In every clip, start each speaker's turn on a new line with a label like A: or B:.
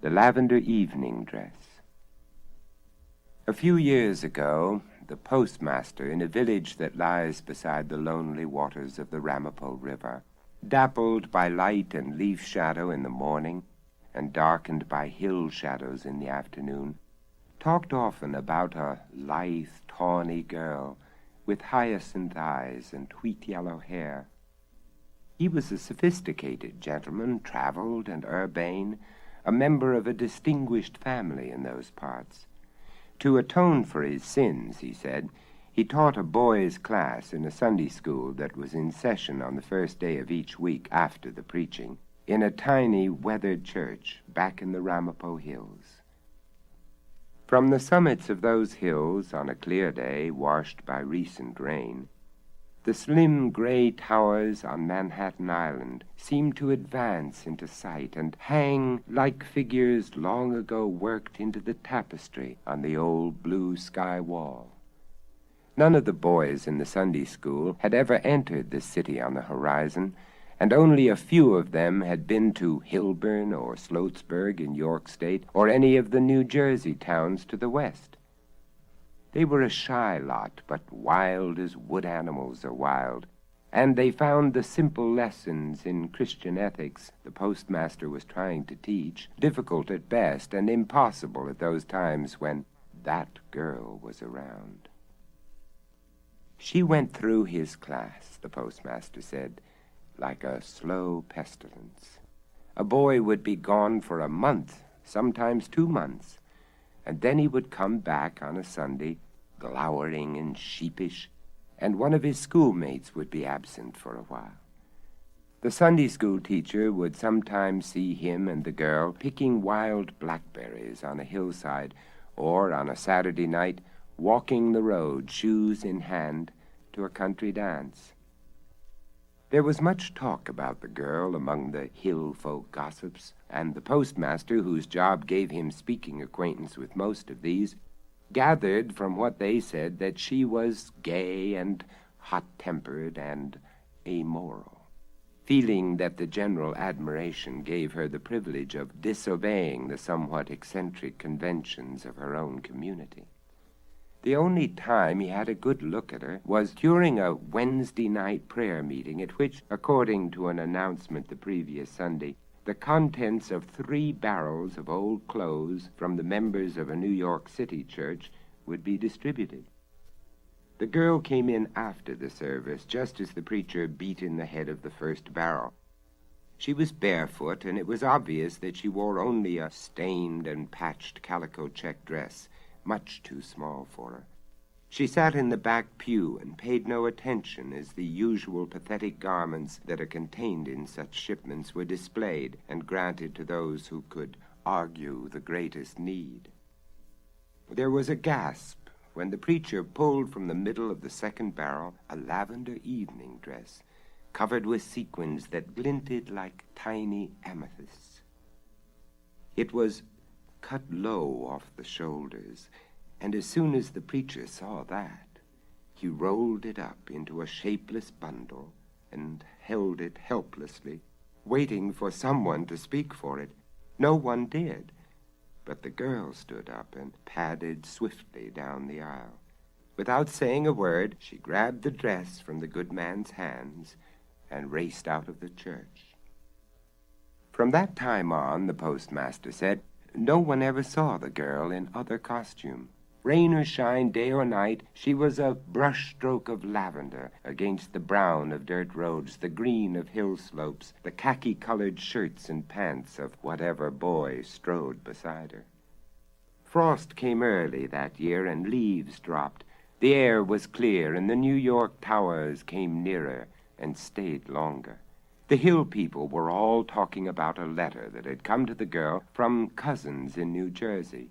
A: The Lavender Evening Dress. A few years ago, the postmaster in a village that lies beside the lonely waters of the Ramapo River, dappled by light and leaf shadow in the morning and darkened by hill shadows in the afternoon, talked often about a lithe, tawny girl with hyacinth eyes and wheat-yellow hair. He was a sophisticated gentleman, traveled and urbane, a member of a distinguished family in those parts. To atone for his sins, he said, he taught a boys' class in a Sunday school that was in session on the first day of each week after the preaching, in a tiny, weathered church back in the Ramapo Hills. From the summits of those hills, on a clear day washed by recent rain, the slim gray towers on Manhattan Island seemed to advance into sight and hang like figures long ago worked into the tapestry on the old blue sky wall. None of the boys in the Sunday school had ever entered the city on the horizon, and only a few of them had been to Hilburn or Sloatsburg in York State or any of the New Jersey towns to the west. They were a shy lot, but wild as wood animals are wild, and they found the simple lessons in Christian ethics the postmaster was trying to teach difficult at best and impossible at those times when that girl was around. She went through his class, the postmaster said, like a slow pestilence. A boy would be gone for a month, sometimes 2 months, and then he would come back on a Sunday, glowering and sheepish, and one of his schoolmates would be absent for a while. The Sunday school teacher would sometimes see him and the girl picking wild blackberries on a hillside, or on a Saturday night, walking the road, shoes in hand, to a country dance. There was much talk about the girl among the hill folk gossips, and the postmaster, whose job gave him speaking acquaintance with most of these, gathered from what they said that she was gay and hot-tempered and amoral, feeling that the general admiration gave her the privilege of disobeying the somewhat eccentric conventions of her own community. The only time he had a good look at her was during a Wednesday night prayer meeting at which, according to an announcement the previous Sunday, the contents of 3 barrels of old clothes from the members of a New York City church would be distributed. The girl came in after the service, just as the preacher beat in the head of the first barrel. She was barefoot, and it was obvious that she wore only a stained and patched calico check dress, much too small for her. She sat in the back pew and paid no attention as the usual pathetic garments that are contained in such shipments were displayed and granted to those who could argue the greatest need. There was a gasp when the preacher pulled from the middle of the second barrel a lavender evening dress covered with sequins that glinted like tiny amethysts. It was cut low off the shoulders, and as soon as the preacher saw that, he rolled it up into a shapeless bundle and held it helplessly, waiting for someone to speak for it. No one did, but the girl stood up and padded swiftly down the aisle. Without saying a word, she grabbed the dress from the good man's hands and raced out of the church. From that time on, the postmaster said, no one ever saw the girl in other costume. Rain or shine, day or night, she was a brush-stroke of lavender against the brown of dirt roads, the green of hill slopes, the khaki-colored shirts and pants of whatever boy strode beside her. Frost came early that year, and leaves dropped. The air was clear, and the New York towers came nearer and stayed longer. The hill people were all talking about a letter that had come to the girl from cousins in New Jersey.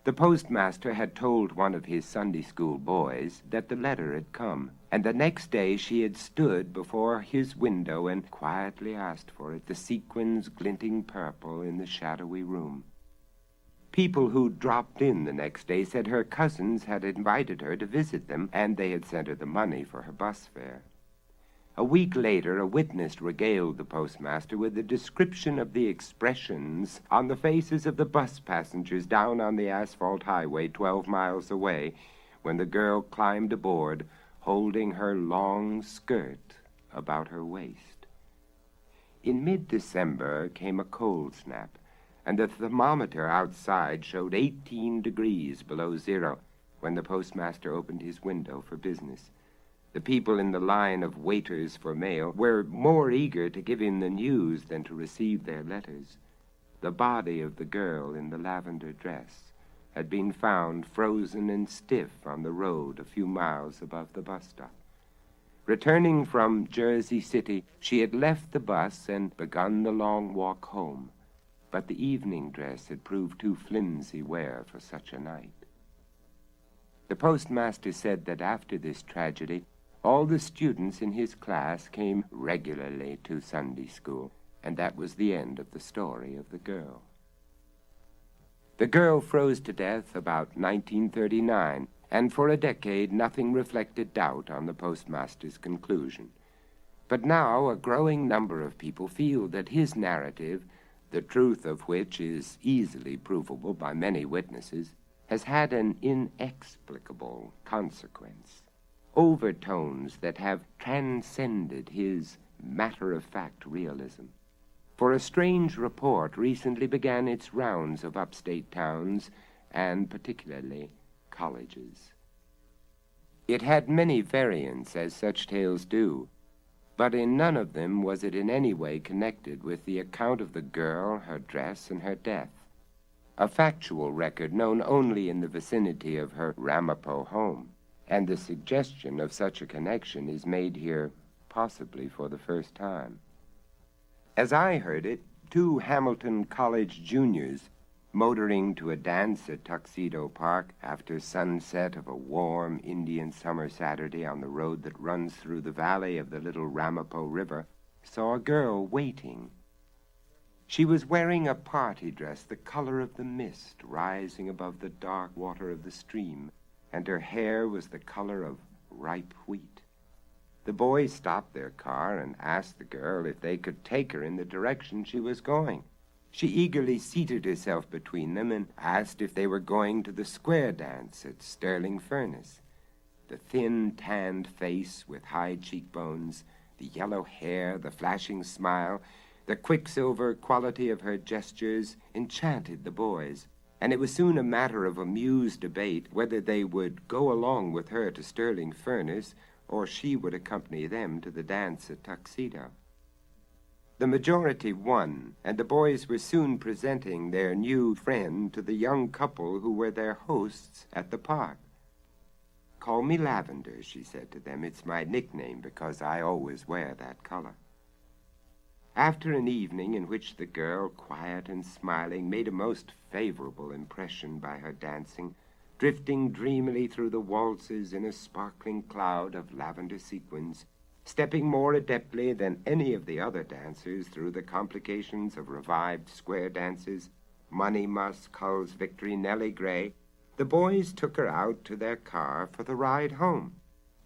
A: The postmaster had told one of his Sunday school boys that the letter had come, and the next day she had stood before his window and quietly asked for it, the sequins glinting purple in the shadowy room. People who dropped in the next day said her cousins had invited her to visit them, and they had sent her the money for her bus fare. A week later, a witness regaled the postmaster with a description of the expressions on the faces of the bus passengers down on the asphalt highway 12 miles away when the girl climbed aboard, holding her long skirt about her waist. In mid-December came a cold snap, and the thermometer outside showed 18 degrees below zero when the postmaster opened his window for business. The people in the line of waiters for mail were more eager to give him the news than to receive their letters. The body of the girl in the lavender dress had been found frozen and stiff on the road a few miles above the bus stop. Returning from Jersey City, she had left the bus and begun the long walk home, but the evening dress had proved too flimsy wear for such a night. The postmaster said that after this tragedy, all the students in his class came regularly to Sunday school, and that was the end of the story of the girl. The girl froze to death about 1939, and for a decade nothing reflected doubt on the postmaster's conclusion. But now a growing number of people feel that his narrative, the truth of which is easily provable by many witnesses, has had an inexplicable consequence. Overtones that have transcended his matter-of-fact realism. For a strange report recently began its rounds of upstate towns, and particularly colleges. It had many variants, as such tales do, but in none of them was it in any way connected with the account of the girl, her dress, and her death. A factual record known only in the vicinity of her Ramapo home. And the suggestion of such a connection is made here possibly for the first time. As I heard it, 2 Hamilton College juniors, motoring to a dance at Tuxedo Park after sunset of a warm Indian summer Saturday on the road that runs through the valley of the little Ramapo River, saw a girl waiting. She was wearing a party dress the color of the mist rising above the dark water of the stream, and her hair was the color of ripe wheat. The boys stopped their car and asked the girl if they could take her in the direction she was going. She eagerly seated herself between them and asked if they were going to the square dance at Sterling Furnace. The thin, tanned face with high cheekbones, the yellow hair, the flashing smile, the quicksilver quality of her gestures enchanted the boys, and it was soon a matter of amused debate whether they would go along with her to Sterling Furnace or she would accompany them to the dance at Tuxedo. The majority won, and the boys were soon presenting their new friend to the young couple who were their hosts at the park. "Call me Lavender," she said to them. "It's my nickname because I always wear that color." After an evening in which the girl, quiet and smiling, made a most favorable impression by her dancing, drifting dreamily through the waltzes in a sparkling cloud of lavender sequins, stepping more adeptly than any of the other dancers through the complications of revived square dances, Money Musk, Hull's Victory, Nellie Gray, the boys took her out to their car for the ride home.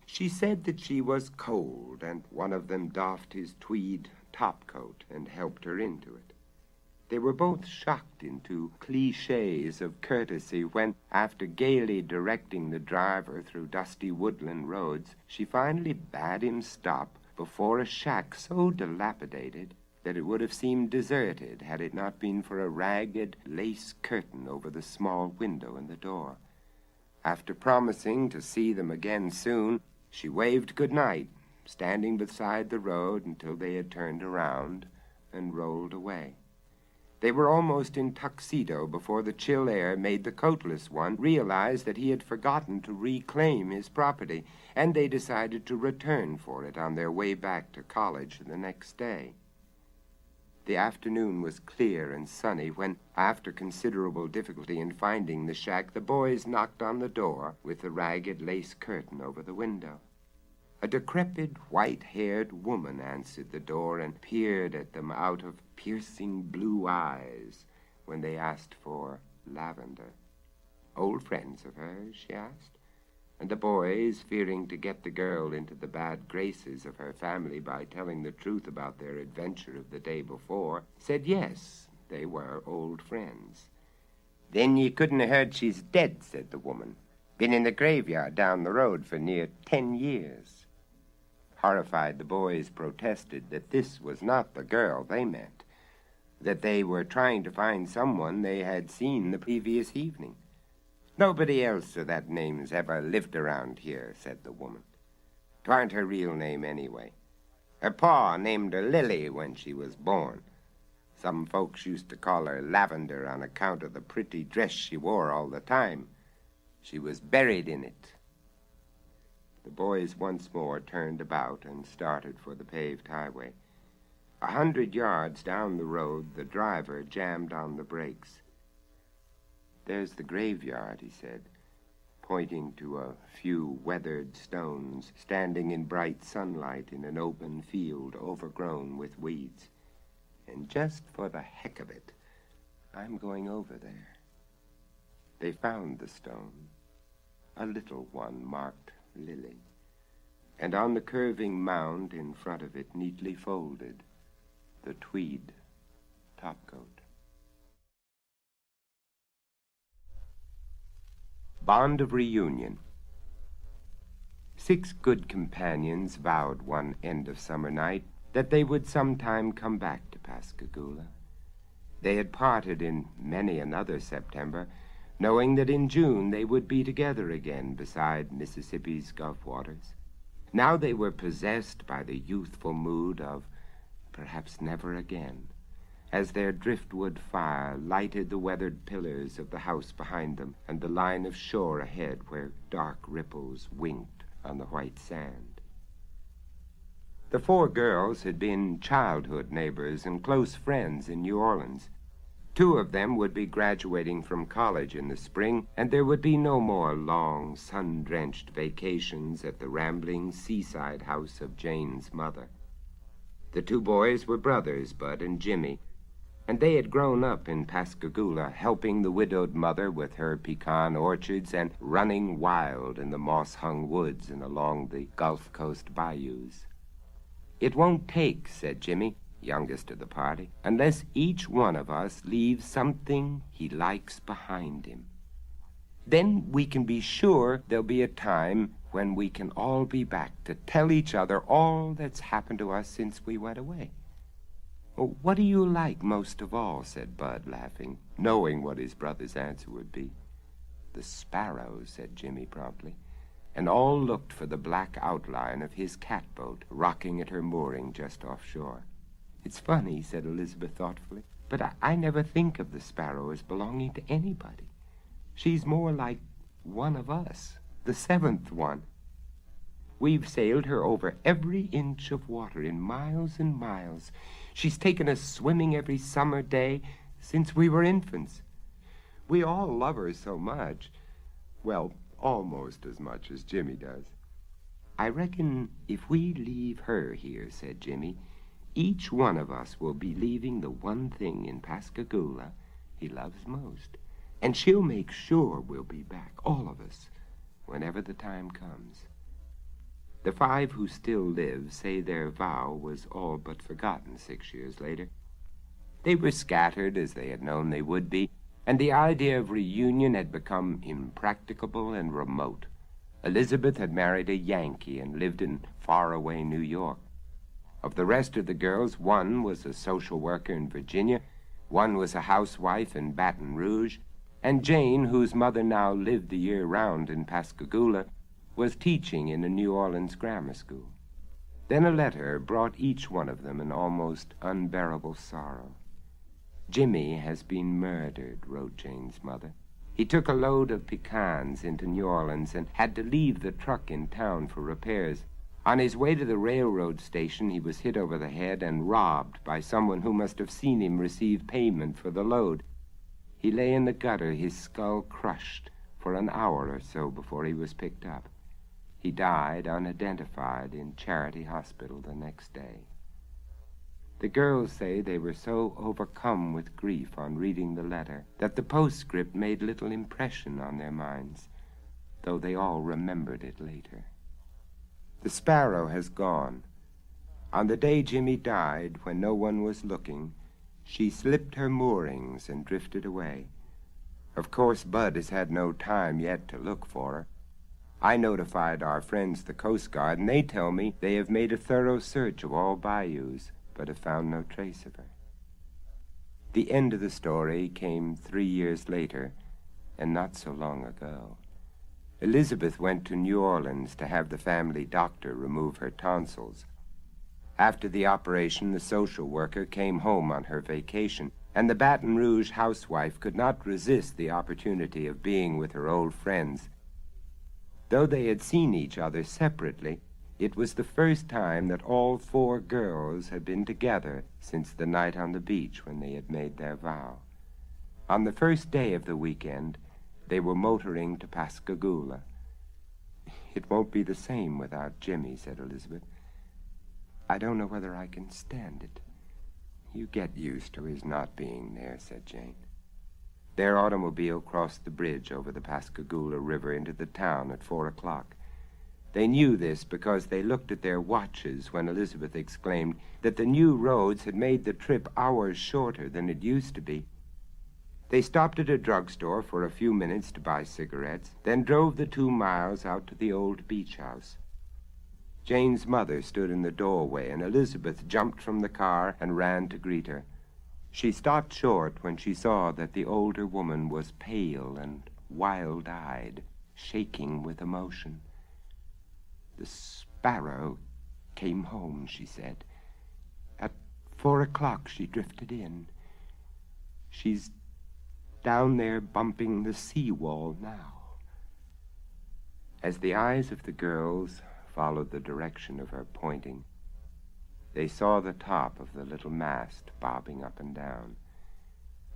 A: She said that she was cold, and one of them doffed his tweed topcoat and helped her into it. They were both shocked into cliches of courtesy when, after gaily directing the driver through dusty woodland roads, she finally bade him stop before a shack so dilapidated that it would have seemed deserted had it not been for a ragged lace curtain over the small window in the door. After promising to see them again soon, she waved good night, standing beside the road until they had turned around and rolled away. They were almost in Tuxedo before the chill air made the coatless one realize that he had forgotten to reclaim his property, and they decided to return for it on their way back to college the next day. The afternoon was clear and sunny when, after considerable difficulty in finding the shack, the boys knocked on the door with the ragged lace curtain over the window. A decrepit, white-haired woman answered the door and peered at them out of piercing blue eyes when they asked for Lavender. "Old friends of hers?" she asked. And the boys, fearing to get the girl into the bad graces of her family by telling the truth about their adventure of the day before, said yes, they were old friends. "Then ye couldn't have heard she's dead," said the woman. "Been in the graveyard down the road for near 10 years. Horrified, the boys protested that this was not the girl they meant, that they were trying to find someone they had seen the previous evening. "Nobody else of that name's ever lived around here," said the woman. "'Twarn't her real name anyway. Her pa named her Lily when she was born. Some folks used to call her Lavender on account of the pretty dress she wore all the time. She was buried in it." The boys once more turned about and started for the paved highway. 100 yards down the road, the driver jammed on the brakes. "There's the graveyard," he said, pointing to a few weathered stones standing in bright sunlight in an open field overgrown with weeds. "And just for the heck of it, I'm going over there." They found the stone, a little one marked Lily, and on the curving mound in front of it, neatly folded, the tweed topcoat. Bond of Reunion. 6 good companions vowed one end of summer night that they would sometime come back to Pascagoula. They had parted in many another September, knowing that in June they would be together again beside Mississippi's Gulf waters. Now they were possessed by the youthful mood of perhaps never again, as their driftwood fire lighted the weathered pillars of the house behind them and the line of shore ahead where dark ripples winked on the white sand. The 4 girls had been childhood neighbors and close friends in New Orleans. 2 of them would be graduating from college in the spring, and there would be no more long, sun-drenched vacations at the rambling seaside house of Jane's mother. The 2 boys were brothers, Bud and Jimmy, and they had grown up in Pascagoula, helping the widowed mother with her pecan orchards and running wild in the moss-hung woods and along the Gulf Coast bayous. "It won't take," said Jimmy, youngest of the party, "unless each one of us leaves something he likes behind him. Then we can be sure there'll be a time when we can all be back to tell each other all that's happened to us since we went away." "Oh, what do you like most of all?" said Bud, laughing, knowing what his brother's answer would be. "The sparrows," said Jimmy promptly, and all looked for the black outline of his catboat rocking at her mooring just offshore. "It's funny," said Elizabeth thoughtfully, "but I never think of the sparrow as belonging to anybody. She's more like one of us, the 7th one. We've sailed her over every inch of water in miles and miles. She's taken us swimming every summer day since we were infants. We all love her so much. Well, almost as much as Jimmy does." "I reckon if we leave her here," said Jimmy, "each one of us will be leaving the one thing in Pascagoula he loves most. And she'll make sure we'll be back, all of us, whenever the time comes." The 5 who still live say their vow was all but forgotten 6 years later. They were scattered as they had known they would be, and the idea of reunion had become impracticable and remote. Elizabeth had married a Yankee and lived in faraway New York. Of the rest of the girls, 1 was a social worker in Virginia, 1 was a housewife in Baton Rouge, and Jane, whose mother now lived the year round in Pascagoula, was teaching in a New Orleans grammar school. Then a letter brought each one of them an almost unbearable sorrow. "Jimmy has been murdered," wrote Jane's mother. "He took a load of pecans into New Orleans and had to leave the truck in town for repairs. On his way to the railroad station, he was hit over the head and robbed by someone who must have seen him receive payment for the load. He lay in the gutter, his skull crushed, for an hour or so before he was picked up. He died unidentified in Charity Hospital the next day." The girls say they were so overcome with grief on reading the letter that the postscript made little impression on their minds. though they all remembered it later. The Sparrow has gone. On the day Jimmy died, when no one was looking, she slipped her moorings and drifted away. Of course, Bud has had no time yet to look for her. I notified our friends, the Coast Guard, and they tell me they have made a thorough search of all bayous, but have found no trace of her. The end of the story came 3 years later, and not so long ago. Elizabeth went to New Orleans to have the family doctor remove her tonsils. After the operation, the social worker came home on her vacation, and the Baton Rouge housewife could not resist the opportunity of being with her old friends. Though they had seen each other separately, it was the first time that all 4 girls had been together since the night on the beach when they had made their vow. On the first day of the weekend, they were motoring to Pascagoula. "It won't be the same without Jimmy," said Elizabeth. "I don't know whether I can stand it." "You get used to his not being there," said Jane. Their automobile crossed the bridge over the Pascagoula River into the town at 4 o'clock. They knew this because they looked at their watches when Elizabeth exclaimed that the new roads had made the trip hours shorter than it used to be. They stopped at a drugstore for a few minutes to buy cigarettes, then drove the 2 miles out to the old beach house. Jane's mother stood in the doorway, and Elizabeth jumped from the car and ran to greet her. She stopped short when she saw that the older woman was pale and wild-eyed, shaking with emotion. "The Sparrow came home," she said. "At 4 o'clock she drifted in. She's down there bumping the seawall now." As the eyes of the girls followed the direction of her pointing, they saw the top of the little mast bobbing up and down,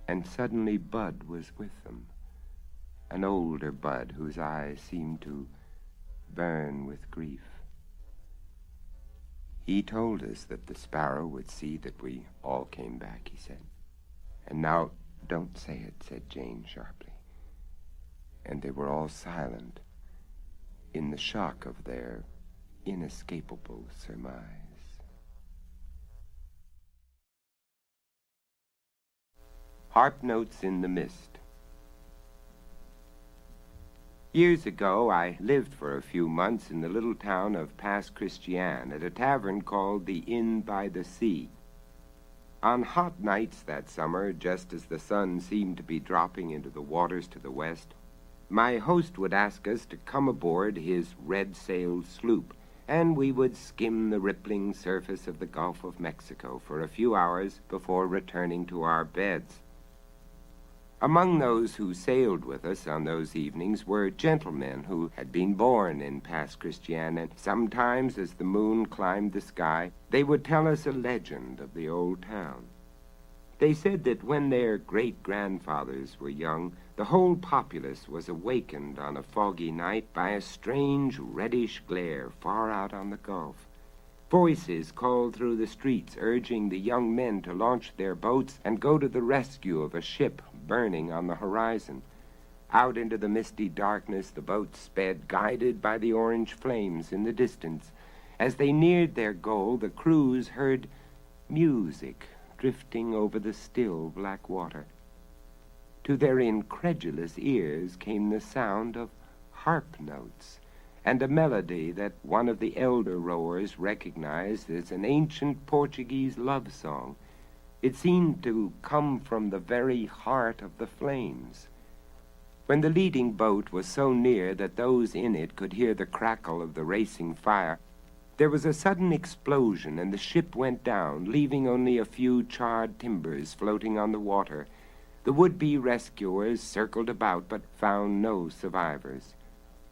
A: and suddenly Bud was with them, an older Bud whose eyes seemed to burn with grief. "He told us that the Sparrow would see that we all came back," he said. "And now, don't say it," said Jane sharply. And they were all silent in the shock of their inescapable surmise. Harp Notes in the Mist. Years ago, I lived for a few months in the little town of Pass Christian at a tavern called the Inn by the Sea. On hot nights that summer, just as the sun seemed to be dropping into the waters to the west, my host would ask us to come aboard his red-sailed sloop, and we would skim the rippling surface of the Gulf of Mexico for a few hours before returning to our beds. Among those who sailed with us on those evenings were gentlemen who had been born in Pass Christian, and sometimes, as the moon climbed the sky, they would tell us a legend of the old town. They said that when their great-grandfathers were young, the whole populace was awakened on a foggy night by a strange reddish glare far out on the Gulf. Voices called through the streets, urging the young men to launch their boats and go to the rescue of a ship burning on the horizon. Out into the misty darkness the boats sped, guided by the orange flames in the distance. As they neared their goal, the crews heard music drifting over the still black water. To their incredulous ears came the sound of harp notes, and a melody that one of the elder rowers recognized as an ancient Portuguese love song. It seemed to come from the very heart of the flames. When the leading boat was so near that those in it could hear the crackle of the racing fire, there was a sudden explosion, and the ship went down, leaving only a few charred timbers floating on the water. The would-be rescuers circled about, but found no survivors.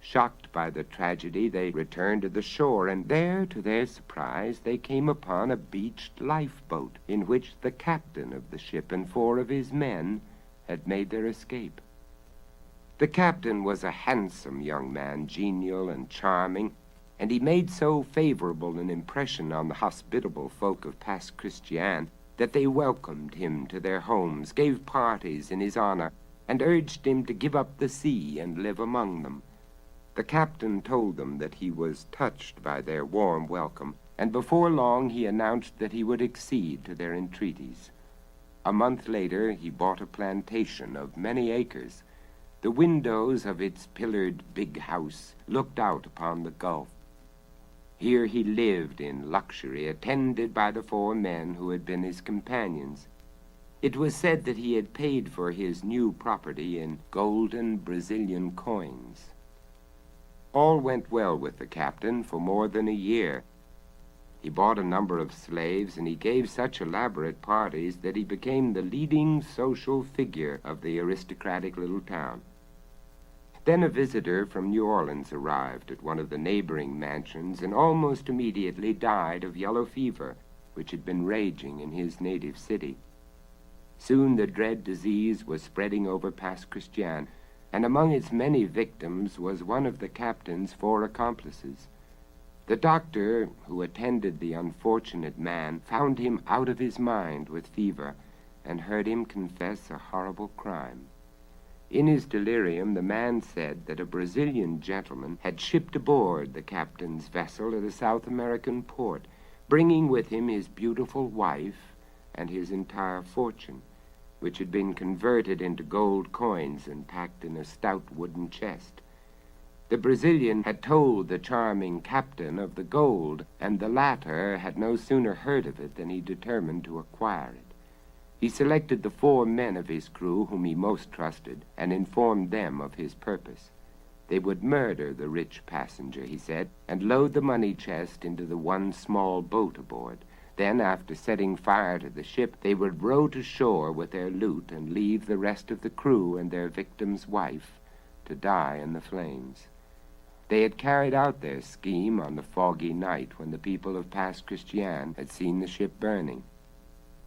A: Shocked by the tragedy, they returned to the shore, and there, to their surprise, they came upon a beached lifeboat in which the captain of the ship and 4 of his men had made their escape. The captain was a handsome young man, genial and charming, and he made so favorable an impression on the hospitable folk of Pass Christian that they welcomed him to their homes, gave parties in his honor, and urged him to give up the sea and live among them. The captain told them that he was touched by their warm welcome, and before long he announced that he would accede to their entreaties. A month later he bought a plantation of many acres. The windows of its pillared big house looked out upon the Gulf. Here he lived in luxury, attended by the 4 men who had been his companions. It was said that he had paid for his new property in golden Brazilian coins. All went well with the captain for more than a year. He bought a number of slaves, and he gave such elaborate parties that he became the leading social figure of the aristocratic little town. Then a visitor from New Orleans arrived at one of the neighboring mansions and almost immediately died of yellow fever, which had been raging in his native city. Soon the dread disease was spreading over Pass Christian, and among its many victims was one of the captain's 4 accomplices. The doctor who attended the unfortunate man found him out of his mind with fever and heard him confess a horrible crime. In his delirium, the man said that a Brazilian gentleman had shipped aboard the captain's vessel at a South American port, bringing with him his beautiful wife and his entire fortune, which had been converted into gold coins and packed in a stout wooden chest. The Brazilian had told the charming captain of the gold, and the latter had no sooner heard of it than he determined to acquire it. He selected the 4 men of his crew whom he most trusted, and informed them of his purpose. They would murder the rich passenger, he said, and load the money chest into the one small boat aboard. Then, after setting fire to the ship, they would row to shore with their loot and leave the rest of the crew and their victim's wife to die in the flames. They had carried out their scheme on the foggy night when the people of Pass Christian had seen the ship burning.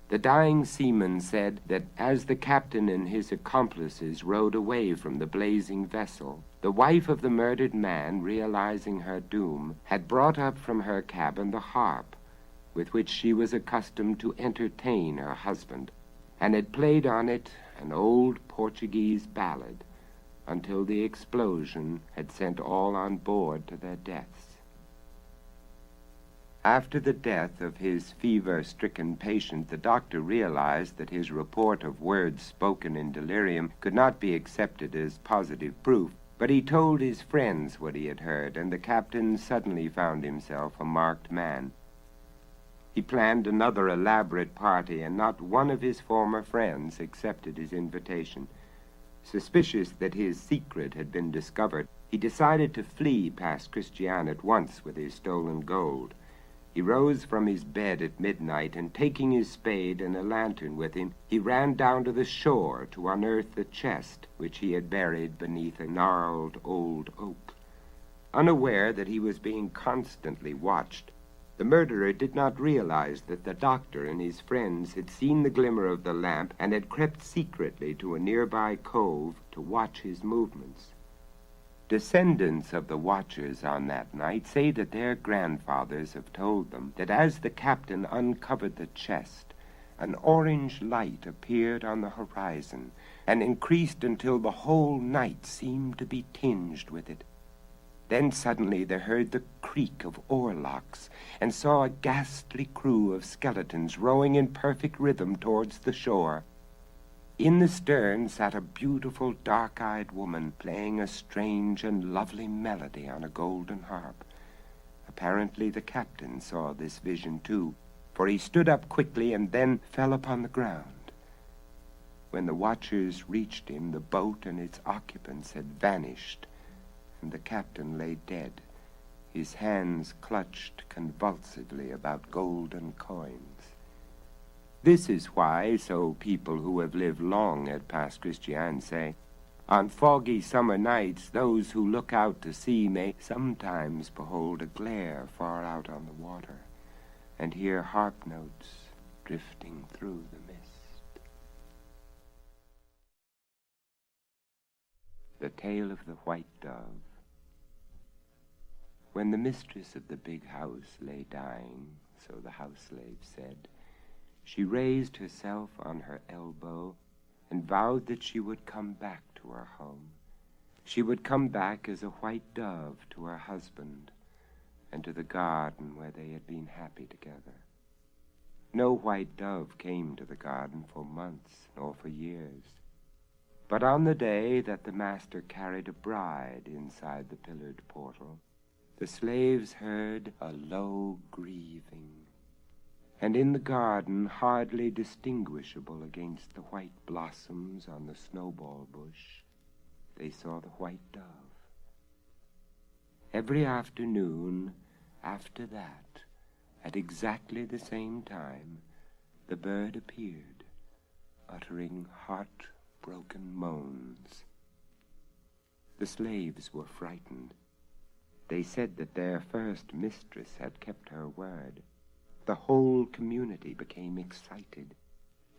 A: The dying seaman said that as the captain and his accomplices rowed away from the blazing vessel, the wife of the murdered man, realizing her doom, had brought up from her cabin the harp with which she was accustomed to entertain her husband, and had played on it an old Portuguese ballad until the explosion had sent all on board to their deaths. After the death of his fever-stricken patient, the doctor realized that his report of words spoken in delirium could not be accepted as positive proof, but he told his friends what he had heard, and the captain suddenly found himself a marked man. He planned another elaborate party, and not one of his former friends accepted his invitation. Suspicious that his secret had been discovered, he decided to flee Pass Christian at once with his stolen gold. He rose from his bed at midnight, and taking his spade and a lantern with him, he ran down to the shore to unearth the chest which he had buried beneath a gnarled old oak. Unaware that he was being constantly watched, the murderer did not realize that the doctor and his friends had seen the glimmer of the lamp and had crept secretly to a nearby cove to watch his movements. Descendants of the watchers on that night say that their grandfathers have told them that as the captain uncovered the chest, an orange light appeared on the horizon and increased until the whole night seemed to be tinged with it. Then suddenly they heard the creak of oarlocks and saw a ghastly crew of skeletons rowing in perfect rhythm towards the shore. In the stern sat a beautiful dark-eyed woman playing a strange and lovely melody on a golden harp. Apparently the captain saw this vision too, for he stood up quickly and then fell upon the ground. When the watchers reached him, the boat and its occupants had vanished, and the captain lay dead, his hands clutched convulsively about golden coins. This is why, so people who have lived long at Pass Christian say, on foggy summer nights those who look out to sea may sometimes behold a glare far out on the water, and hear harp notes drifting through the mist. The Tale of the White Dove. When the mistress of the big house lay dying, so the house slave said, she raised herself on her elbow and vowed that she would come back to her home. She would come back as a white dove to her husband and to the garden where they had been happy together. No white dove came to the garden for months nor for years. But on the day that the master carried a bride inside the pillared portal, the slaves heard a low grieving, and in the garden, hardly distinguishable against the white blossoms on the snowball bush, they saw the white dove. Every afternoon after that, at exactly the same time, the bird appeared, uttering heart-broken moans. The slaves were frightened. They said that their first mistress had kept her word. The whole community became excited.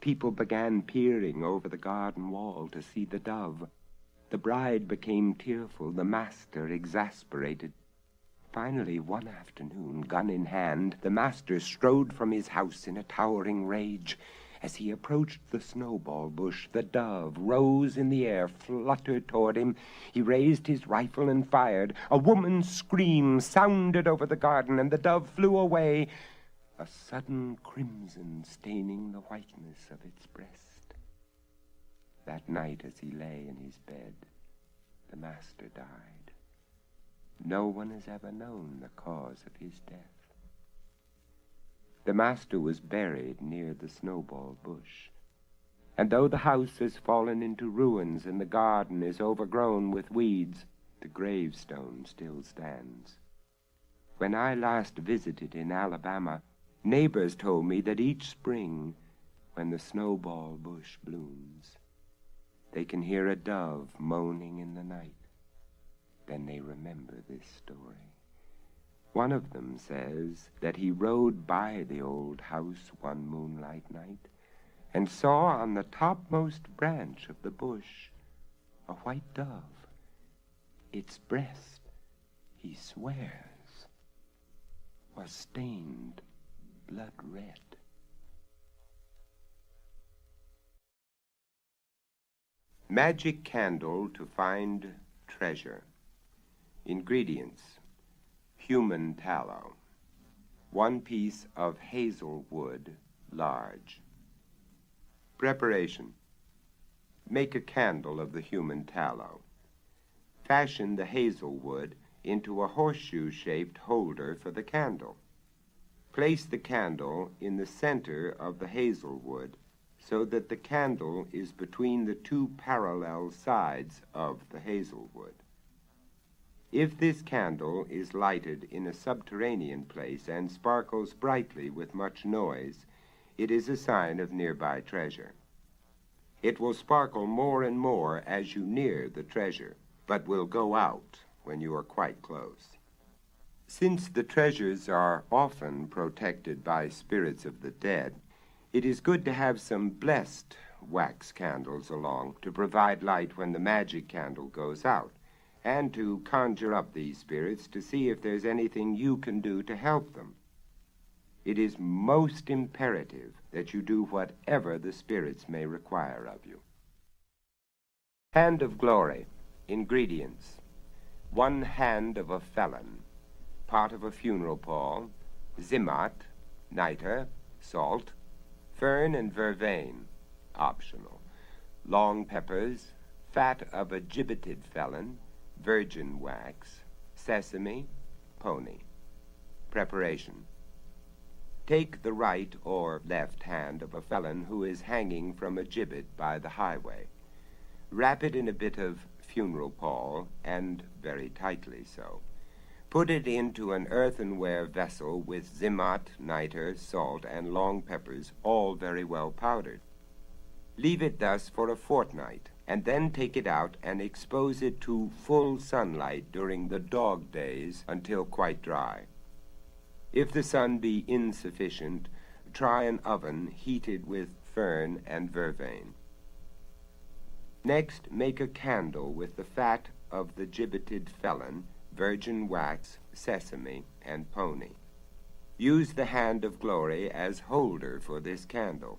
A: People began peering over the garden wall to see the dove. The bride became tearful, the master exasperated. Finally, one afternoon, gun in hand, the master strode from his house in a towering rage. As he approached the snowball bush, the dove rose in the air, fluttered toward him. He raised his rifle and fired. A woman's scream sounded over the garden, and the dove flew away, a sudden crimson staining the whiteness of its breast. That night, as he lay in his bed, the master died. No one has ever known the cause of his death. The master was buried near the snowball bush, and though the house has fallen into ruins and the garden is overgrown with weeds, the gravestone still stands. When I last visited in Alabama, neighbors told me that each spring, when the snowball bush blooms, they can hear a dove moaning in the night. Then they remember this story. One of them says that he rode by the old house one moonlight night and saw on the topmost branch of the bush a white dove. Its breast, he swears, was stained blood red. Magic candle to find treasure. Ingredients: human tallow, 1 piece of hazel wood, large. Preparation: make a candle of the human tallow. Fashion the hazel wood into a horseshoe-shaped holder for the candle. Place the candle in the center of the hazel wood so that the candle is between the 2 parallel sides of the hazel wood. If this candle is lighted in a subterranean place and sparkles brightly with much noise, it is a sign of nearby treasure. It will sparkle more and more as you near the treasure, but will go out when you are quite close. Since the treasures are often protected by spirits of the dead, it is good to have some blessed wax candles along to provide light when the magic candle goes out, and to conjure up these spirits to see if there's anything you can do to help them. It is most imperative that you do whatever the spirits may require of you. Hand of Glory. Ingredients: 1 hand of a felon, part of a funeral pall, zimat, niter, salt, fern and vervain, optional, long peppers, fat of a gibbeted felon, virgin wax, sesame, pony. Preparation: take the right or left hand of a felon who is hanging from a gibbet by the highway. Wrap it in a bit of funeral pall, and very tightly so. Put it into an earthenware vessel with zimat, niter, salt, and long peppers, all very well powdered. Leave it thus for a fortnight, and then take it out and expose it to full sunlight during the dog days until quite dry. If the sun be insufficient, try an oven heated with fern and vervain. Next, make a candle with the fat of the gibbeted felon, virgin wax, sesame, and pony. Use the hand of glory as holder for this candle.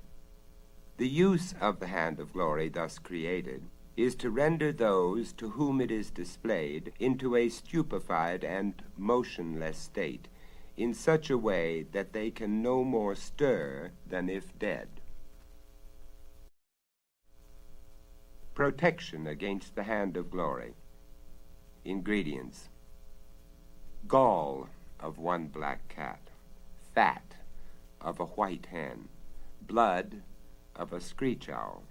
A: The use of the hand of glory thus created is to render those to whom it is displayed into a stupefied and motionless state, in such a way that they can no more stir than if dead. Protection against the hand of glory. Ingredients: gall of 1 black cat, fat of a white hen, blood of a screech owl.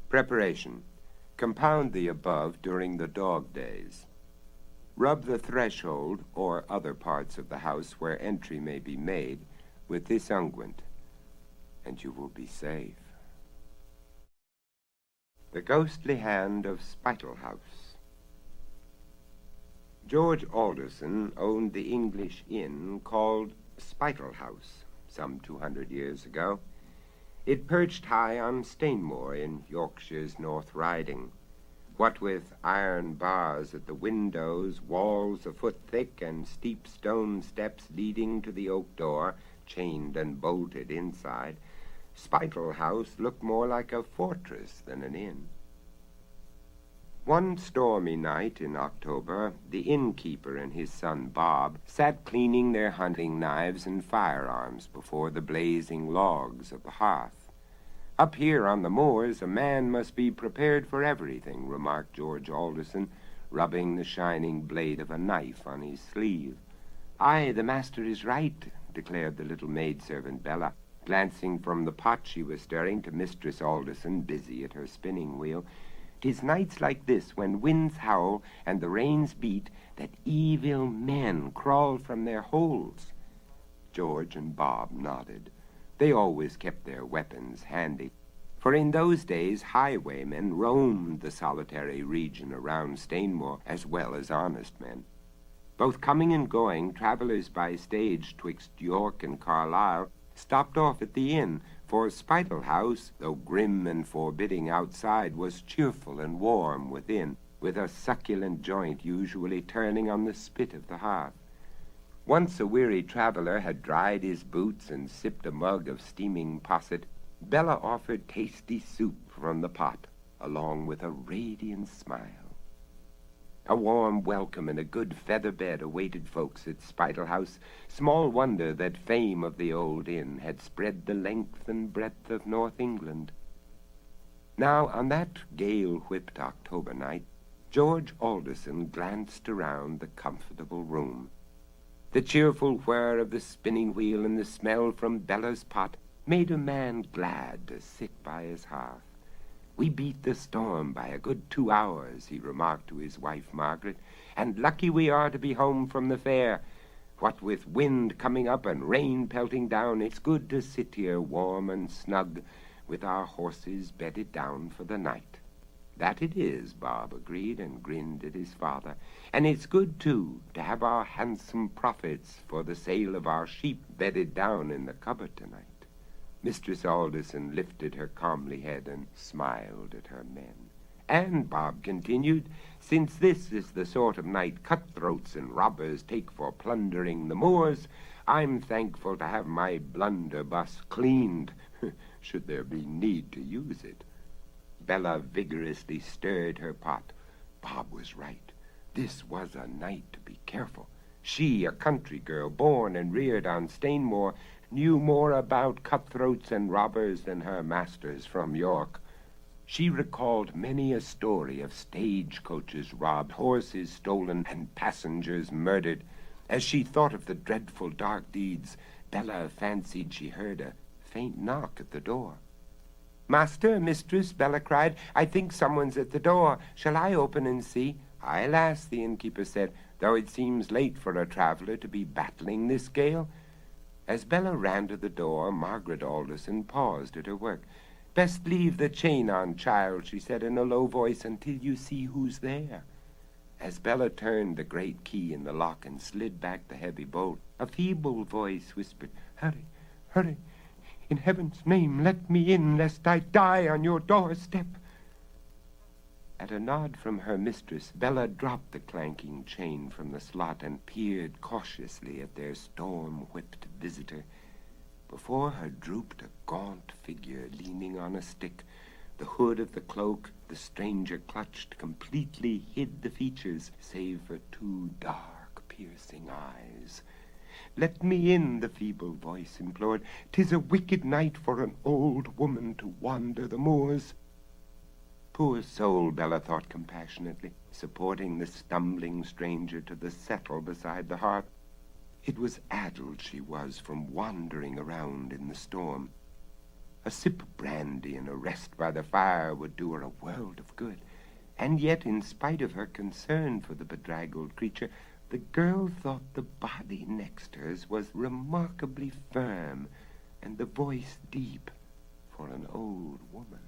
A: Preparation: compound the above during the dog days. Rub the threshold or other parts of the house where entry may be made with this unguent, and you will be safe. The Ghostly Hand of Spital House. George Alderson owned the English inn called Spital House some 200 years ago. It perched high on Stainmoor in Yorkshire's North Riding. What with iron bars at the windows, walls a foot thick, and steep stone steps leading to the oak door, chained and bolted inside, Spital House looked more like a fortress than an inn. One stormy night in October, the innkeeper and his son Bob sat cleaning their hunting knives and firearms before the blazing logs of the hearth. "Up here on the moors, a man must be prepared for everything," remarked George Alderson, rubbing the shining blade of a knife on his sleeve. "Aye, the master is right," declared the little maidservant Bella, glancing from the pot she was stirring to Mistress Alderson, busy at her spinning wheel. "'Tis nights like this, when winds howl and the rains beat, that evil men crawl from their holes." George and Bob nodded. They always kept their weapons handy, for in those days highwaymen roamed the solitary region around Stainmoor as well as honest men. Both coming and going, travelers by stage twixt York and Carlisle stopped off at the inn, for Spital House, though grim and forbidding outside, was cheerful and warm within, with a succulent joint usually turning on the spit of the hearth. Once a weary traveler had dried his boots and sipped a mug of steaming posset, Bella offered tasty soup from the pot, along with a radiant smile. A warm welcome and a good feather bed awaited folks at Spital House. Small wonder that fame of the old inn had spread the length and breadth of North England. Now, on that gale-whipped October night, George Alderson glanced around the comfortable room. The cheerful whir of the spinning wheel and the smell from Bella's pot made a man glad to sit by his hearth. "We beat the storm by a good 2 hours," he remarked to his wife Margaret, "and lucky we are to be home from the fair. What with wind coming up and rain pelting down, it's good to sit here warm and snug, with our horses bedded down for the night." "That it is," Bob agreed, and grinned at his father. "And it's good, too, to have our handsome profits for the sale of our sheep bedded down in the cupboard tonight." Mistress Alderson lifted her comely head and smiled at her men. "And," Bob continued, "since this is the sort of night cutthroats and robbers take for plundering the moors, I'm thankful to have my blunderbuss cleaned, should there be need to use it." Bella vigorously stirred her pot. Bob was right. This was a night to be careful. She, a country girl, born and reared on Stainmoor, knew more about cutthroats and robbers than her masters from York. She recalled many a story of stage-coaches robbed, horses stolen, and passengers murdered. As she thought of the dreadful dark deeds, Bella fancied she heard a faint knock at the door. "Master, mistress," Bella cried, "I think someone's at the door. Shall I open and see?" "Aye, lass," the innkeeper said, "though it seems late for a traveller to be battling this gale." As Bella ran to the door, Margaret Alderson paused at her work. "Best leave the chain on, child," she said in a low voice, "until you see who's there." As Bella turned the great key in the lock and slid back the heavy bolt, a feeble voice whispered, "Hurry, hurry. In heaven's name, let me in, lest I die on your doorstep." At a nod from her mistress, Bella dropped the clanking chain from the slot and peered cautiously at their storm-whipped visitor. Before her drooped a gaunt figure leaning on a stick, The hood of the cloak the stranger clutched completely hid the features, save for two dark, piercing eyes. "Let me in," the feeble voice implored. "'Tis a wicked night for an old woman to wander the moors." Poor soul, Bella thought compassionately, supporting the stumbling stranger to the settle beside the hearth. It was addled she was from wandering around in the storm. A sip of brandy and a rest by the fire would do her a world of good. And yet, in spite of her concern for the bedraggled creature, the girl thought the body next hers was remarkably firm, and the voice deep for an old woman.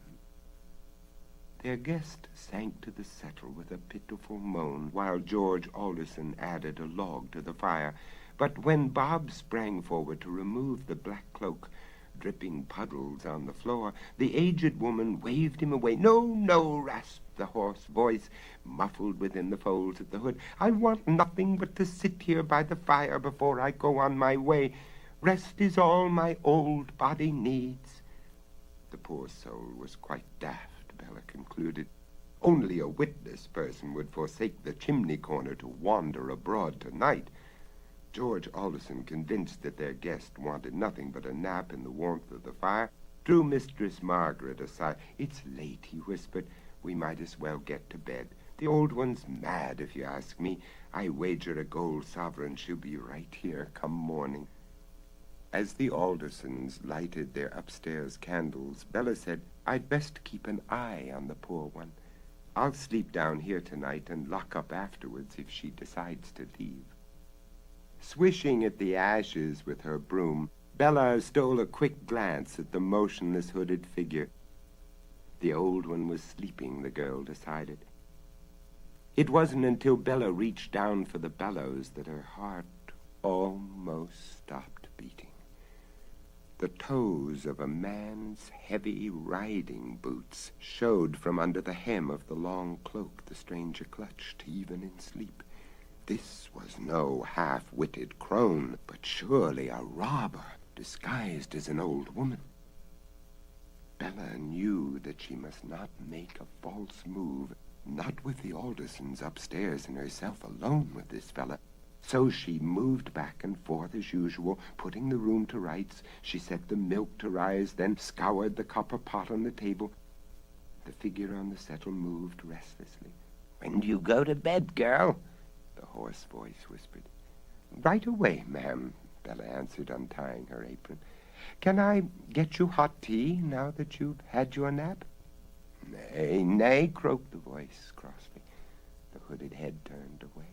A: Their guest sank to the settle with a pitiful moan, while George Alderson added a log to the fire. But when Bob sprang forward to remove the black cloak, dripping puddles on the floor, the aged woman waved him away. "No, no," rasped the hoarse voice, muffled within the folds of the hood. "I want nothing but to sit here by the fire before I go on my way. Rest is all my old body needs." The poor soul was quite daft, Bella concluded. Only a witless person would forsake the chimney corner to wander abroad tonight. George Alderson, convinced that their guest wanted nothing but a nap in the warmth of the fire, drew Mistress Margaret aside. "It's late," he whispered. "We might as well get to bed. The old one's mad, if you ask me. I wager a gold sovereign she'll be right here come morning." As the Aldersons lighted their upstairs candles, Bella said, "I'd best keep an eye on the poor one. I'll sleep down here tonight and lock up afterwards if she decides to leave." Swishing at the ashes with her broom, Bella stole a quick glance at the motionless hooded figure. The old one was sleeping, the girl decided. It wasn't until Bella reached down for the bellows that her heart almost stopped beating. The toes of a man's heavy riding boots showed from under the hem of the long cloak the stranger clutched, even in sleep. This was no half-witted crone, but surely a robber disguised as an old woman. Bella knew that she must not make a false move, not with the Aldersons upstairs and herself alone with this fella. So she moved back and forth as usual, putting the room to rights. She set the milk to rise, then scoured the copper pot on the table. The figure on the settle moved restlessly. "When do you go to bed, girl?" the hoarse voice whispered. "Right away, ma'am," Bella answered, untying her apron. "Can I get you hot tea now that you've had your nap?" "Nay, nay," croaked the voice crossly. The hooded head turned away.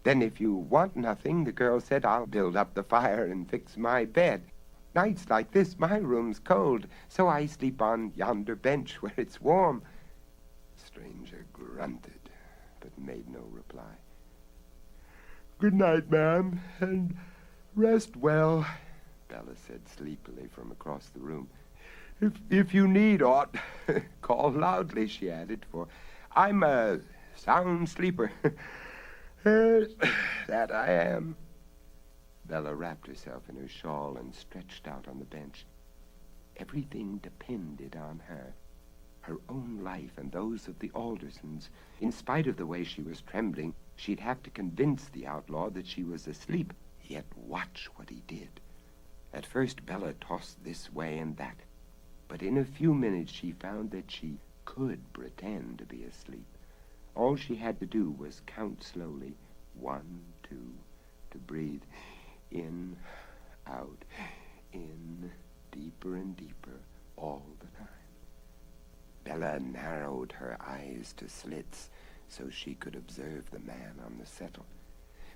A: "Then if you want nothing," the girl said, "I'll build up the fire and fix my bed. Nights like this, my room's cold, so I sleep on yonder bench where it's warm." The stranger grunted, but made no reply. "Good night, ma'am, and rest well," Bella said sleepily from across the room. If you need aught, call loudly," she added, "for I'm a sound sleeper. That I am." Bella wrapped herself in her shawl and stretched out on the bench. Everything depended on her. Her own life and those of the Aldersons. In spite of the way she was trembling, she'd have to convince the outlaw that she was asleep, yet watch what he did. At first Bella tossed this way and that, but in a few minutes she found that she could pretend to be asleep. All she had to do was count slowly, 1, 2, to breathe in, out, in, deeper and deeper, all the time. Bella narrowed her eyes to slits so she could observe the man on the settle.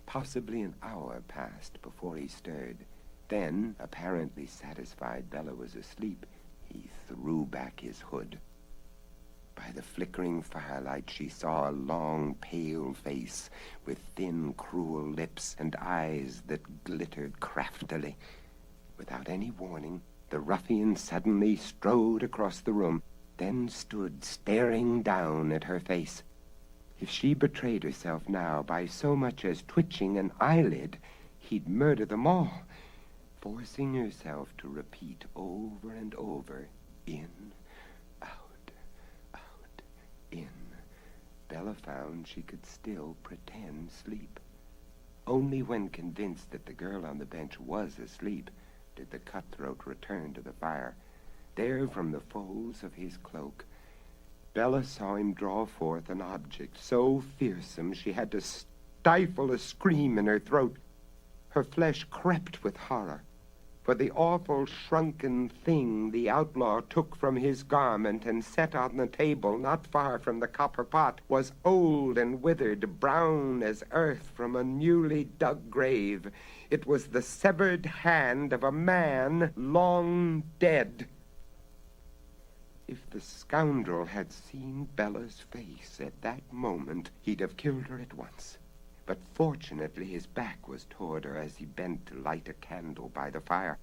A: Possibly an hour passed before he stirred. Then, apparently satisfied Bella was asleep, he threw back his hood. By the flickering firelight she saw a long, pale face with thin, cruel lips and eyes that glittered craftily. Without any warning, the ruffian suddenly strode across the room, then stood staring down at her face. If she betrayed herself now by so much as twitching an eyelid, he'd murder them all, forcing herself to repeat over and over, in, out, in, Bella found she could still pretend sleep. Only when convinced that the girl on the bench was asleep did the cutthroat return to the fire. There, from the folds of his cloak, Bella saw him draw forth an object so fearsome she had to stifle a scream in her throat. Her flesh crept with horror, for the awful shrunken thing the outlaw took from his garment and set on the table not far from the copper pot was old and withered, brown as earth from a newly dug grave. It was the severed hand of a man long dead. If the scoundrel had seen Bella's face at that moment, he'd have killed her at once. But fortunately his back was toward her as he bent to light a candle by the fire.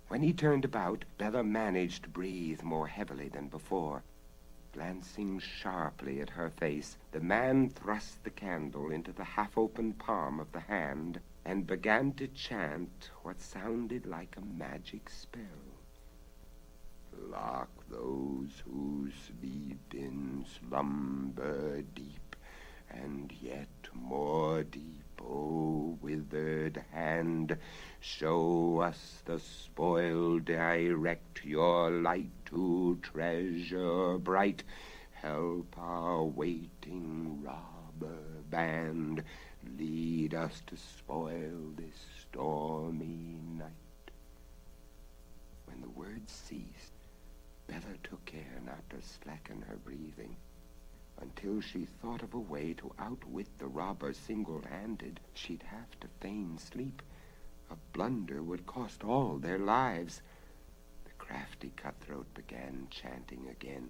A: When he turned about, Bella managed to breathe more heavily than before. Glancing sharply at her face, the man thrust the candle into the half-open palm of the hand and began to chant what sounded like a magic spell. Lock those who sleep in slumber deep, and yet more deep, O withered hand, show us the spoil, direct your light to treasure bright, help our waiting robber band, lead us to spoil this stormy night. When the words ceased, Bella took care not to slacken her breathing. Until she thought of a way to outwit the robber single-handed, she'd have to feign sleep. A blunder would cost all their lives. The crafty cutthroat began chanting again.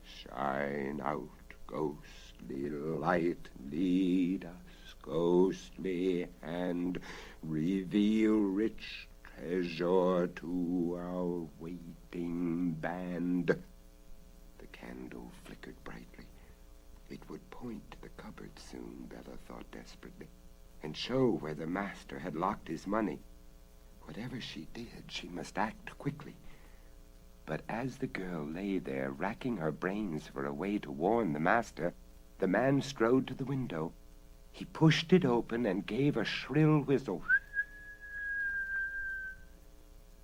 A: Shine out, ghostly light, lead us, ghostly hand, reveal rich treasure to our waiting band. The candle flickered brightly. It would point to the cupboard soon, Bella thought desperately, and show where the master had locked his money. Whatever she did, she must act quickly. But as the girl lay there, racking her brains for a way to warn the master, the man strode to the window. He pushed it open and gave a shrill whistle.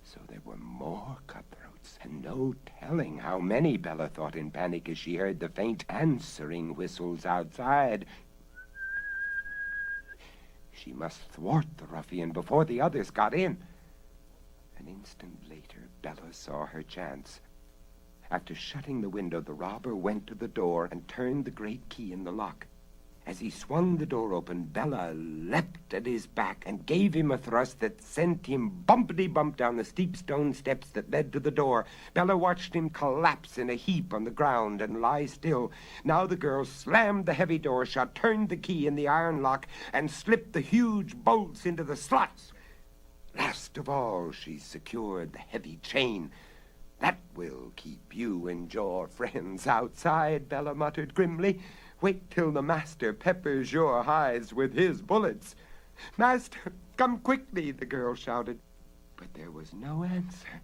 A: So there were more cutthroats, and no telling how many, Bella thought in panic as she heard the faint answering whistles outside. She must thwart the ruffian before the others got in. An instant later, Bella saw her chance. After shutting the window, the robber went to the door and turned the great key in the lock. As he swung the door open, Bella leapt at his back and gave him a thrust that sent him bumpity-bump down the steep stone steps that led to the door. Bella watched him collapse in a heap on the ground and lie still. Now the girl slammed the heavy door shut, turned the key in the iron lock, and slipped the huge bolts into the slots. Last of all, she secured the heavy chain. That will keep you and your friends outside, Bella muttered grimly. Wait till the master peppers your hides with his bullets. Master, come quickly, the girl shouted. But there was no answer.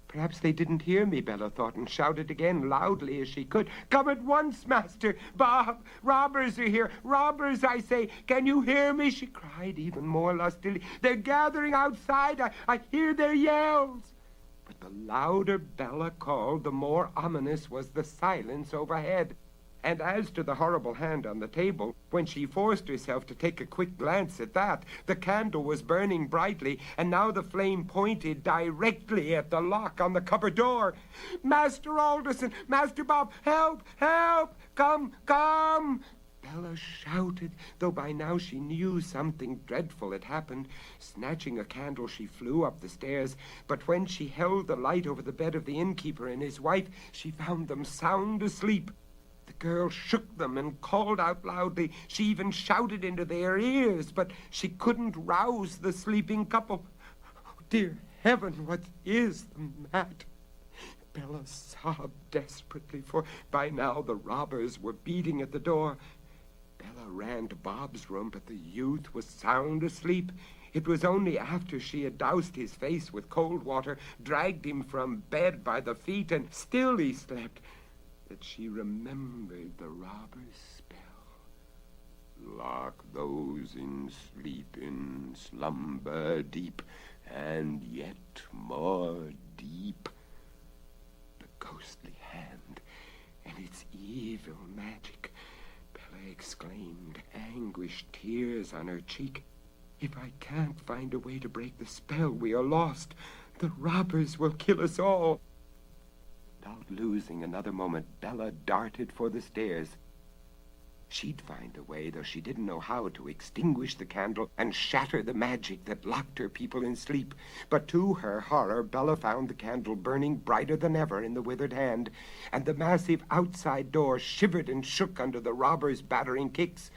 A: Perhaps they didn't hear me, Bella thought, and shouted again, loudly as she could. Come at once, master. Bob, robbers are here. Robbers, I say. Can you hear me? She cried even more lustily. They're gathering outside. I hear their yells. But the louder Bella called, the more ominous was the silence overhead. And as to the horrible hand on the table, when she forced herself to take a quick glance at that, the candle was burning brightly, and now the flame pointed directly at the lock on the cupboard door. Master Alderson, Master Bob, help, help, come, come! Bella shouted, though by now she knew something dreadful had happened. Snatching a candle, she flew up the stairs, but when she held the light over the bed of the innkeeper and his wife, she found them sound asleep. The girl shook them and called out loudly. She even shouted into their ears, but she couldn't rouse the sleeping couple. Oh, dear heaven, what is the matter? Bella sobbed desperately, for by now the robbers were beating at the door. Bella ran to Bob's room, but the youth was sound asleep. It was only after she had doused his face with cold water, dragged him from bed by the feet, and still he slept. that she remembered the robber's spell. Lock those in sleep, in slumber deep, and yet more deep. The ghostly hand and its evil magic. Bella exclaimed, anguished tears on her cheek. If I can't find a way to break the spell, we are lost. The robbers will kill us all. Without losing another moment, Bella darted for the stairs. She'd find a way, though she didn't know how, to extinguish the candle and shatter the magic that locked her people in sleep. But to her horror, Bella found the candle burning brighter than ever in the withered hand, and the massive outside door shivered and shook under the robbers' battering kicks.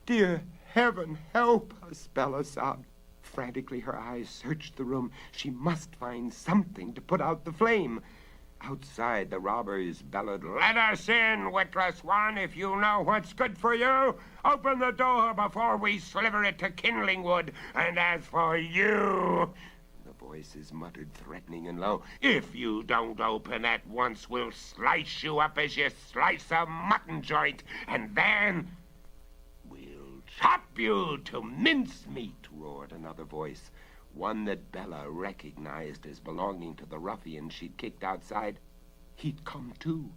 A: Dear heaven, help us, Bella sobbed. Frantically, her eyes searched the room. She must find something to put out the flame. Outside, the robbers bellowed, "Let us in, witless one, if you know what's good for you. Open the door before we sliver it to kindling wood. And as for you," the voices muttered, threatening and low, "if you don't open at once, we'll slice you up as you slice a mutton joint, and then we'll chop you to mincemeat," roared another voice. One that Bella recognized as belonging to the ruffian she'd kicked outside. He'd come too.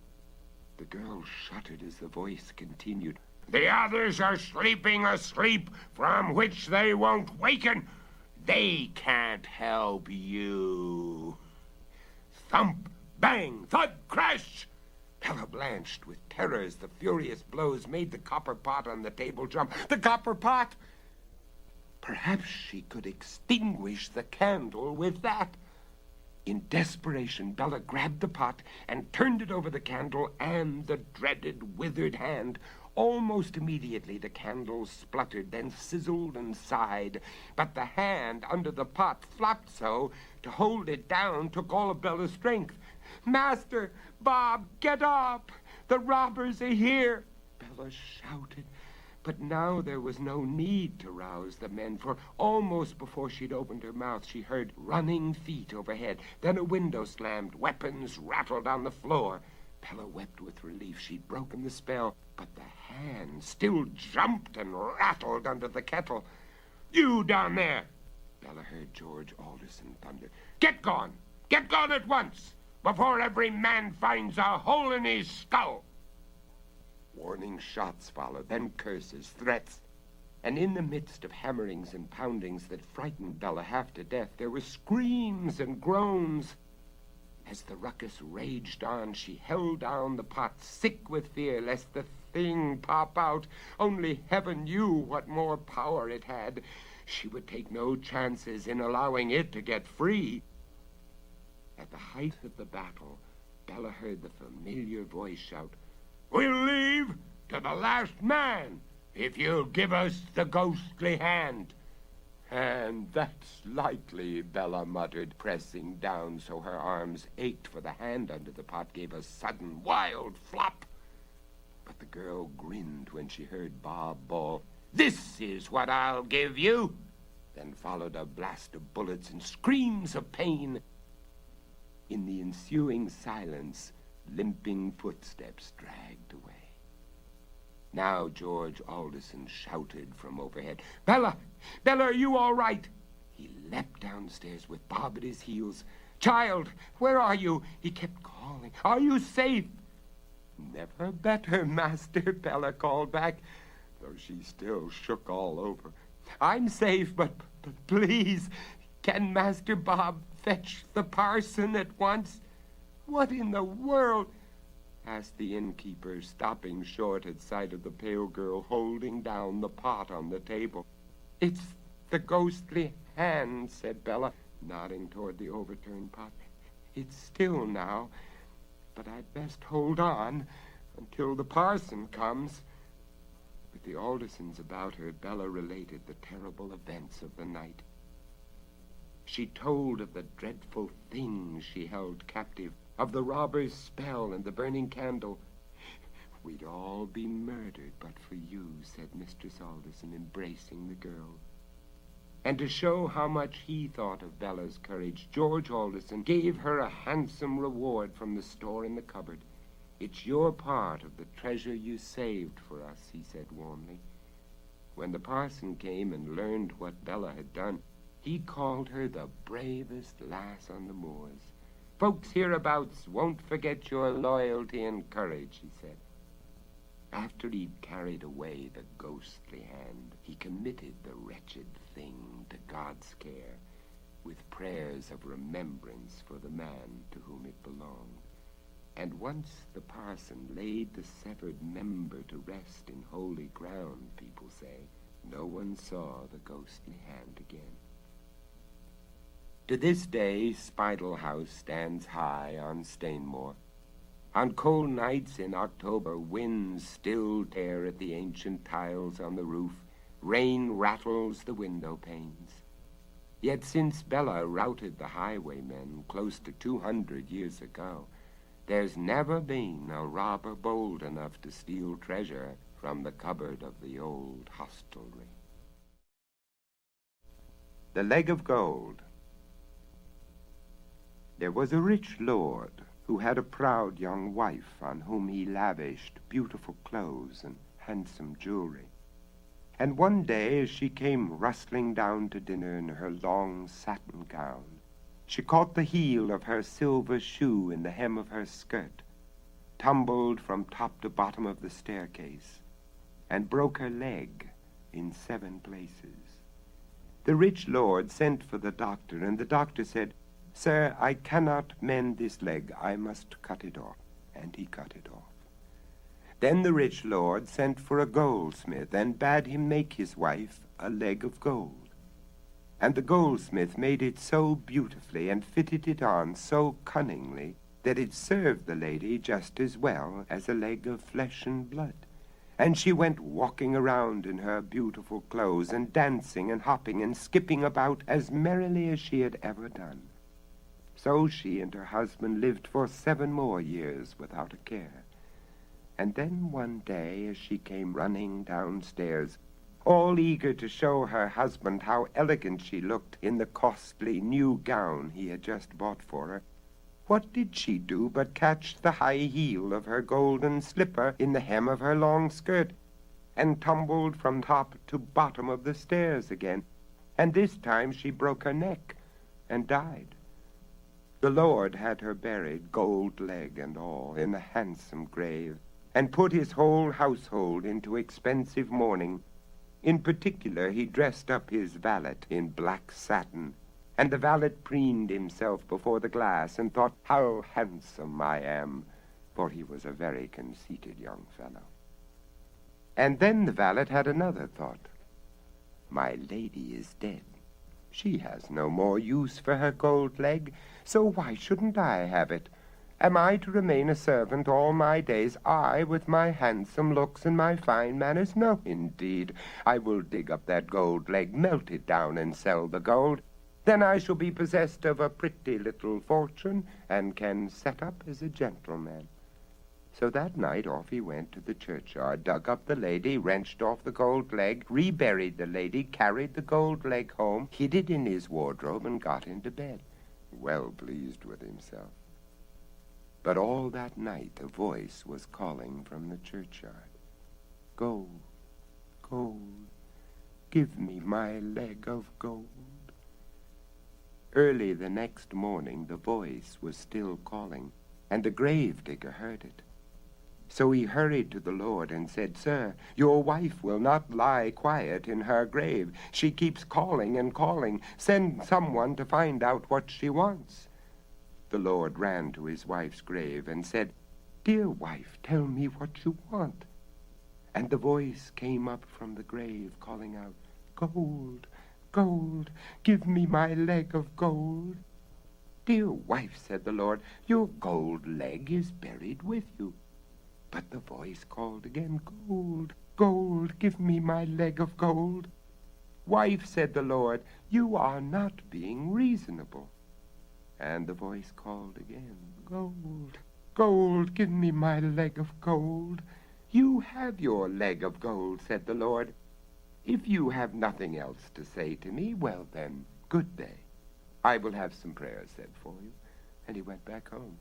A: The girl shuddered as the voice continued. "The others are sleeping a sleep from which they won't waken. They can't help you." Thump, bang, thud, crash! Bella blanched with terror as the furious blows made the copper pot on the table jump. The copper pot! Perhaps she could extinguish the candle with that. In desperation, Bella grabbed the pot and turned it over the candle and the dreaded withered hand. Almost immediately, the candle spluttered, then sizzled and sighed. But the hand under the pot flopped so, to hold it down took all of Bella's strength. "Master, Bob, get up! The robbers are here!" Bella shouted. But now there was no need to rouse the men, for almost before she'd opened her mouth, she heard running feet overhead. Then a window slammed, weapons rattled on the floor. Bella wept with relief. She'd broken the spell, but the hand still jumped and rattled under the kettle. "You down there!" Bella heard George Alderson thunder. Get gone at once, before every man finds a hole in his skull!" Warning shots followed, then curses, threats. And in the midst of hammerings and poundings that frightened Bella half to death, there were screams and groans. As the ruckus raged on, she held down the pot, sick with fear lest the thing pop out. Only heaven knew what more power it had. She would take no chances in allowing it to get free. At the height of the battle, Bella heard the familiar voice shout, "We'll leave to the last man if you'll give us the ghostly hand." "And that's likely," Bella muttered, pressing down so her arms ached, for the hand under the pot gave a sudden, wild flop. But the girl grinned when she heard Bob bawl, "This is what I'll give you!" Then followed a blast of bullets and screams of pain. In the ensuing silence, limping footsteps dragged away. Now George Alderson shouted from overhead, Bella, are you all right?" He leapt downstairs with Bob at his heels. "Child, where are you?" He kept calling. "Are you safe?" "Never better, Master," Bella called back, though she still shook all over. "I'm safe, but please, can Master Bob fetch the parson at once?" "What in the world?" asked the innkeeper, stopping short at sight of the pale girl holding down the pot on the table. "It's the ghostly hand," said Bella, nodding toward the overturned pot. "It's still now, but I'd best hold on until the parson comes." With the Aldersons about her, Bella related the terrible events of the night. She told of the dreadful things she held captive, of the robber's spell and the burning candle. "We'd all be murdered but for you," said Mistress Alderson, embracing the girl. And to show how much he thought of Bella's courage, George Alderson gave her a handsome reward from the store in the cupboard. It's your part of the treasure you saved for us, he said warmly. When the parson came and learned what Bella had done, he called her the bravest lass on the moors. Folks hereabouts won't forget your loyalty and courage, he said. After he'd carried away the ghostly hand, he committed the wretched thing to God's care, with prayers of remembrance for the man to whom it belonged. And once the parson laid the severed member to rest in holy ground, people say, no one saw the ghostly hand again. To this day, Spital House stands high on Stainmore. On cold nights in October, winds still tear at the ancient tiles on the roof. Rain rattles the window panes. Yet since Bella routed the highwaymen close to 200 years ago, there's never been a robber bold enough to steal treasure from the cupboard of the old hostelry. The Leg of Gold. There was a rich lord who had a proud young wife on whom he lavished beautiful clothes and handsome jewelry. And one day, as she came rustling down to dinner in her long satin gown, she caught the heel of her silver shoe in the hem of her skirt, tumbled from top to bottom of the staircase, and broke her leg in 7 places. The rich lord sent for the doctor, and the doctor said, "Sir, I cannot mend this leg. I must cut it off." And he cut it off. Then the rich lord sent for a goldsmith and bade him make his wife a leg of gold. And the goldsmith made it so beautifully and fitted it on so cunningly that it served the lady just as well as a leg of flesh and blood. And she went walking around in her beautiful clothes and dancing and hopping and skipping about as merrily as she had ever done. So she and her husband lived for 7 more years without a care. And then one day, as she came running downstairs, all eager to show her husband how elegant she looked in the costly new gown he had just bought for her, what did she do but catch the high heel of her golden slipper in the hem of her long skirt, and tumbled from top to bottom of the stairs again, and this time she broke her neck and died. The Lord had her buried, gold leg and all, in a handsome grave, and put his whole household into expensive mourning. In particular, he dressed up his valet in black satin, and the valet preened himself before the glass and thought, "How handsome I am," for he was a very conceited young fellow. And then the valet had another thought. "My lady is dead. She has no more use for her gold leg, so why shouldn't I have it? Am I to remain a servant all my days, I, with my handsome looks and my fine manners? No, indeed. I will dig up that gold leg, melt it down, and sell the gold. Then I shall be possessed of a pretty little fortune, and can set up as a gentleman." So that night off he went to the churchyard, dug up the lady, wrenched off the gold leg, reburied the lady, carried the gold leg home, hid it in his wardrobe, and got into bed, well pleased with himself. But all that night a voice was calling from the churchyard, "Gold, gold, give me my leg of gold." Early the next morning the voice was still calling, and the grave-digger heard it. So he hurried to the Lord and said, "Sir, your wife will not lie quiet in her grave. She keeps calling and calling. Send someone to find out what she wants." The Lord ran to his wife's grave and said, "Dear wife, tell me what you want." And the voice came up from the grave, calling out, "Gold, gold, give me my leg of gold." "Dear wife," said the Lord, "your gold leg is buried with you." But the voice called again, "Gold, gold, give me my leg of gold." "Wife," said the Lord, "you are not being reasonable." And the voice called again, "Gold, gold, give me my leg of gold." "You have your leg of gold," said the Lord. "If you have nothing else to say to me, well then, good day. I will have some prayers said for you." And he went back home.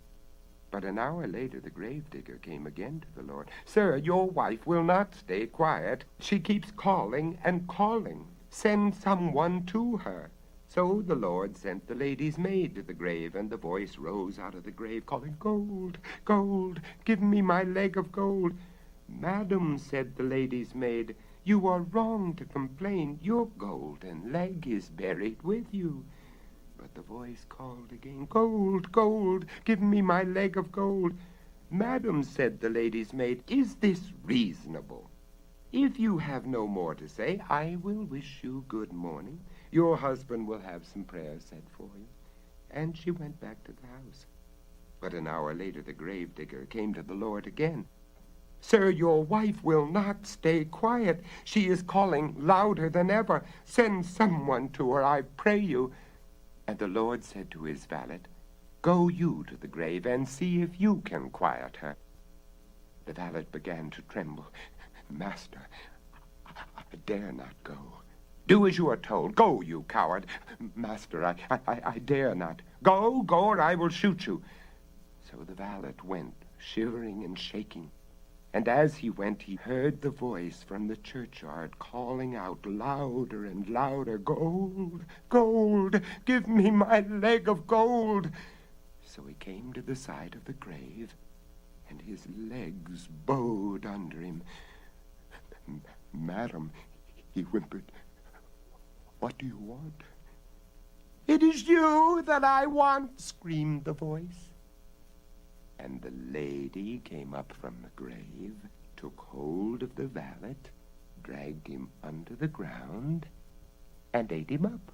A: But an hour later the gravedigger came again to the Lord. "Sir, your wife will not stay quiet. She keeps calling and calling. Send someone to her." So the Lord sent the lady's maid to the grave, and the voice rose out of the grave, calling, "Gold, gold, give me my leg of gold." "Madam," said the lady's maid, "you are wrong to complain. Your golden leg is buried with you." But the voice called again, "Gold, gold, give me my leg of gold." "Madam," said the lady's maid, "is this reasonable? If you have no more to say, I will wish you good morning. Your husband will have some prayers said for you." And she went back to the house. But an hour later the gravedigger came to the Lord again. "Sir, your wife will not stay quiet. She is calling louder than ever. Send someone to her, I pray you." And the Lord said to his valet, "Go you to the grave and see if you can quiet her." The valet began to tremble. "Master, I dare not go." "Do as you are told. Go, you coward." "Master, I dare not." Go, or I will shoot you." So the valet went, shivering and shaking. And as he went, he heard the voice from the churchyard calling out louder and louder, "Gold, gold, give me my leg of gold." So he came to the side of the grave, and his legs bowed under him. "Madam," he whimpered, "what do you want?" "It is you that I want," screamed the voice. And the lady came up from the grave, took hold of the valet, dragged him under the ground, and ate him up.